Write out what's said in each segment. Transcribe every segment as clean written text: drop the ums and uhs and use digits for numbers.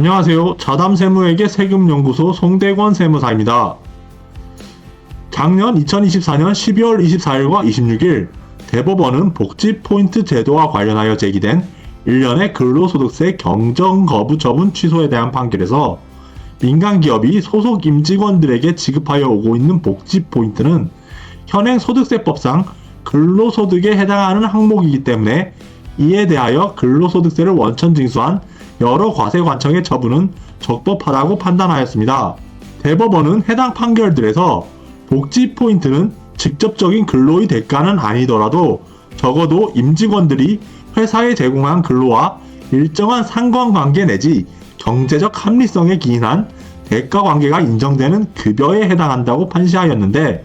안녕하세요. 자담세무에게 세금연구소 송대권 세무사입니다. 작년 2024년 12월 24일과 26일 대법원은 복지포인트 제도와 관련하여 제기된 1년의 근로소득세 경정거부 처분 취소에 대한 판결에서 민간기업이 소속 임직원들에게 지급하여 오고 있는 복지포인트는 현행 소득세법상 근로소득에 해당하는 항목이기 때문에 이에 대하여 근로소득세를 원천 징수한 여러 과세관청의 처분은 적법하다고 판단하였습니다. 대법원은 해당 판결들에서 복지포인트는 직접적인 근로의 대가는 아니더라도 적어도 임직원들이 회사에 제공한 근로와 일정한 상관관계 내지 경제적 합리성에 기인한 대가관계가 인정되는 급여에 해당한다고 판시하였는데,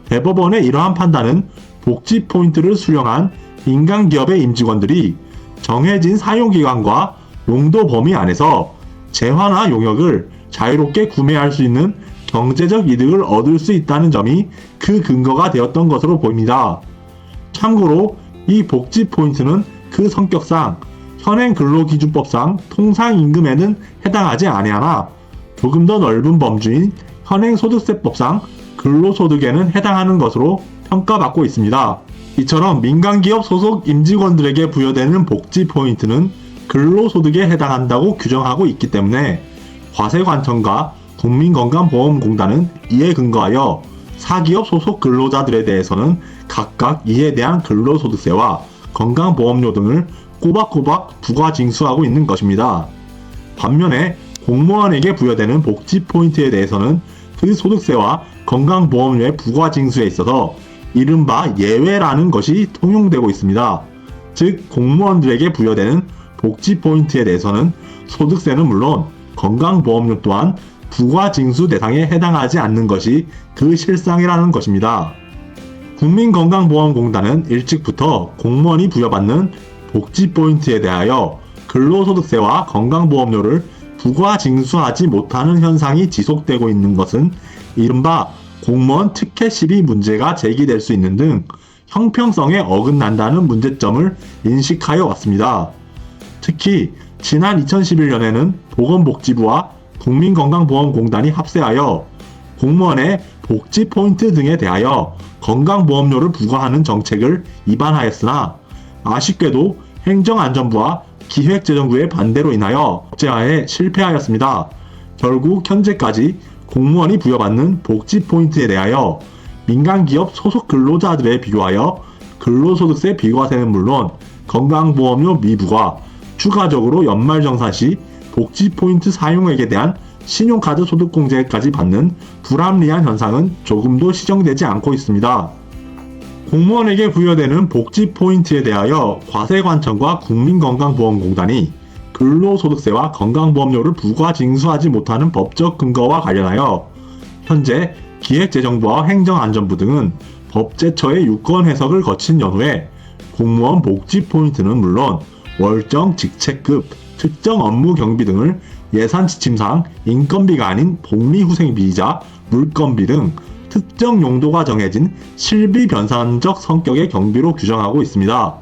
대법원의 이러한 판단은 복지포인트를 수령한 민간기업의 임직원들이 정해진 사용기간과 용도 범위 안에서 재화나 용역을 자유롭게 구매할 수 있는 경제적 이득을 얻을 수 있다는 점이 그 근거가 되었던 것으로 보입니다. 참고로 이 복지 포인트는 그 성격상 현행 근로기준법상 통상임금에는 해당하지 아니하나 조금 더 넓은 범주인 현행 소득세법상 근로소득에는 해당하는 것으로 평가받고 있습니다. 이처럼 민간기업 소속 임직원들에게 부여되는 복지 포인트는 근로소득에 해당한다고 규정하고 있기 때문에 과세관청과 국민건강보험공단은 이에 근거하여 사기업 소속 근로자들에 대해서는 각각 이에 대한 근로소득세와 건강보험료 등을 꼬박꼬박 부과징수하고 있는 것입니다. 반면에 공무원에게 부여되는 복지포인트에 대해서는 그 소득세와 건강보험료의 부과징수에 있어서 이른바 예외라는 것이 통용되고 있습니다. 즉, 공무원들에게 부여되는 복지포인트에 대해서는 소득세는 물론 건강보험료 또한 부과징수 대상에 해당하지 않는 것이 그 실상이라는 것입니다. 국민건강보험공단은 일찍부터 공무원이 부여받는 복지포인트에 대하여 근로소득세와 건강보험료를 부과징수하지 못하는 현상이 지속되고 있는 것은 이른바 공무원 특혜 시비 문제가 제기될 수 있는 등 형평성에 어긋난다는 문제점을 인식하여 왔습니다. 특히 지난 2011년에는 보건복지부와 국민건강보험공단이 합세하여 공무원의 복지포인트 등에 대하여 건강보험료를 부과하는 정책을 입안하였으나 아쉽게도 행정안전부와 기획재정부의 반대로 인하여 법제화에 실패하였습니다. 결국 현재까지 공무원이 부여받는 복지포인트에 대하여 민간기업 소속 근로자들에 비교하여 근로소득세 비과세는 물론 건강보험료 미부과 추가적으로 연말정산 시 복지포인트 사용액에 대한 신용카드 소득공제까지 받는 불합리한 현상은 조금도 시정되지 않고 있습니다. 공무원에게 부여되는 복지포인트에 대하여 과세관청과 국민건강보험공단이 근로소득세와 건강보험료를 부과징수하지 못하는 법적 근거와 관련하여 현재 기획재정부와 행정안전부 등은 법제처의 유권 해석을 거친 연후에 공무원 복지포인트는 물론 월정 직책급, 특정 업무 경비 등을 예산 지침상 인건비가 아닌 복리후생비이자 물건비 등 특정 용도가 정해진 실비 변산적 성격의 경비로 규정하고 있습니다.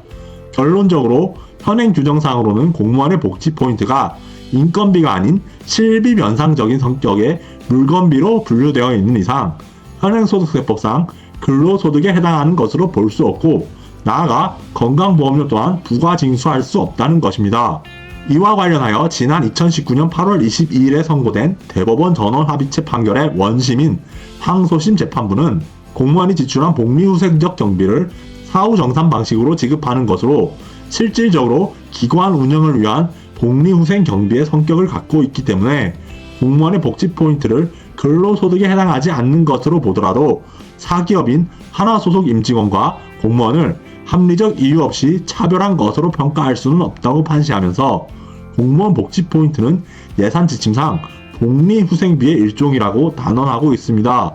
결론적으로 현행 규정상으로는 공무원의 복지 포인트가 인건비가 아닌 실비 변상적인 성격의 물건비로 분류되어 있는 이상 현행 소득세법상 근로소득에 해당하는 것으로 볼 수 없고, 나아가 건강보험료 또한 부과징수할 수 없다는 것입니다. 이와 관련하여 지난 2019년 8월 22일에 선고된 대법원 전원합의체 판결의 원심인 항소심 재판부는 공무원이 지출한 복리후생적 경비를 사후정산 방식으로 지급하는 것으로 실질적으로 기관 운영을 위한 복리후생 경비의 성격을 갖고 있기 때문에 공무원의 복지포인트를 근로소득에 해당하지 않는 것으로 보더라도 사기업인 하나소속 임직원과 공무원을 합리적 이유 없이 차별한 것으로 평가할 수는 없다고 판시하면서 공무원 복지포인트는 예산 지침상 복리후생비의 일종이라고 단언하고 있습니다.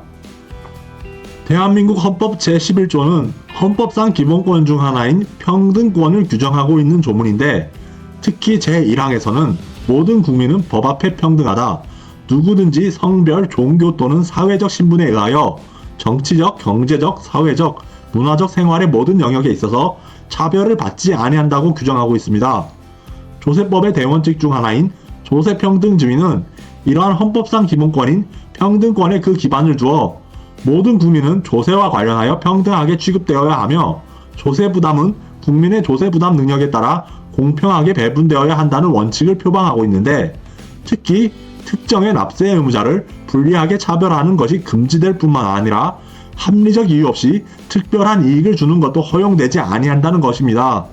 대한민국 헌법 제11조는 헌법상 기본권 중 하나인 평등권을 규정하고 있는 조문인데, 특히 제1항에서는 모든 국민은 법 앞에 평등하다. 누구든지 성별, 종교 또는 사회적 신분에 의하여 정치적, 경제적, 사회적, 문화적 생활의 모든 영역에 있어서 차별을 받지 아니한다고 규정하고 있습니다. 조세법의 대원칙 중 하나인 조세평등주의는 이러한 헌법상 기본권인 평등권에 그 기반을 두어 모든 국민은 조세와 관련하여 평등하게 취급되어야 하며 조세 부담은 국민의 조세 부담 능력에 따라 공평하게 배분되어야 한다는 원칙을 표방하고 있는데, 특히 특정의 납세 의무자를 불리하게 차별하는 것이 금지될 뿐만 아니라 합리적 이유 없이 특별한 이익을 주는 것도 허용되지 아니한다는 것입니다.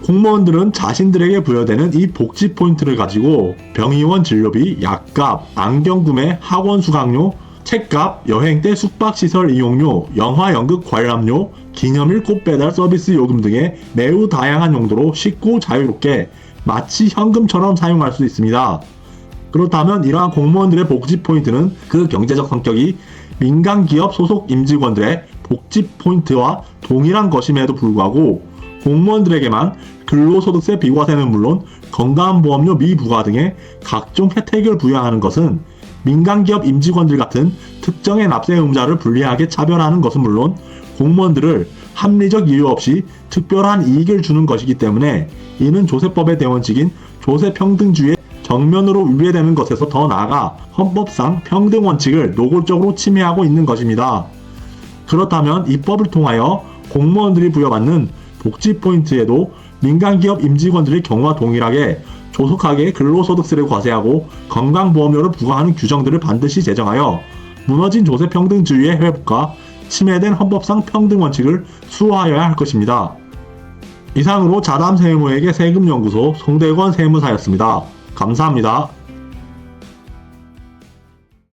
공무원들은 자신들에게 부여되는 이 복지 포인트를 가지고 병의원 진료비, 약값, 안경 구매, 학원 수강료, 책값, 여행 때 숙박시설 이용료, 영화 연극 관람료, 기념일 꽃배달 서비스 요금 등의 매우 다양한 용도로 쉽고 자유롭게 마치 현금처럼 사용할 수 있습니다. 그렇다면 이러한 공무원들의 복지 포인트는 그 경제적 성격이 민간기업 소속 임직원들의 복지 포인트와 동일한 것임에도 불구하고 공무원들에게만 근로소득세 비과세는 물론 건강보험료 미부과 등의 각종 혜택을 부여하는 것은 민간기업 임직원들 같은 특정의 납세 의무자를 불리하게 차별하는 것은 물론 공무원들을 합리적 이유 없이 특별한 이익을 주는 것이기 때문에 이는 조세법의 대원칙인 조세평등주의의 정면으로 위배되는 것에서 더 나아가 헌법상 평등원칙을 노골적으로 침해하고 있는 것입니다. 그렇다면 이 법을 통하여 공무원들이 부여받는 복지 포인트에도 민간기업 임직원들의 경우와 동일하게 조속하게 근로소득세를 과세하고 건강보험료를 부과하는 규정들을 반드시 제정하여 무너진 조세평등주의의 회복과 침해된 헌법상 평등원칙을 수호하여야 할 것입니다. 이상으로 자담세무에게 세금연구소 송대건 세무사였습니다. 감사합니다.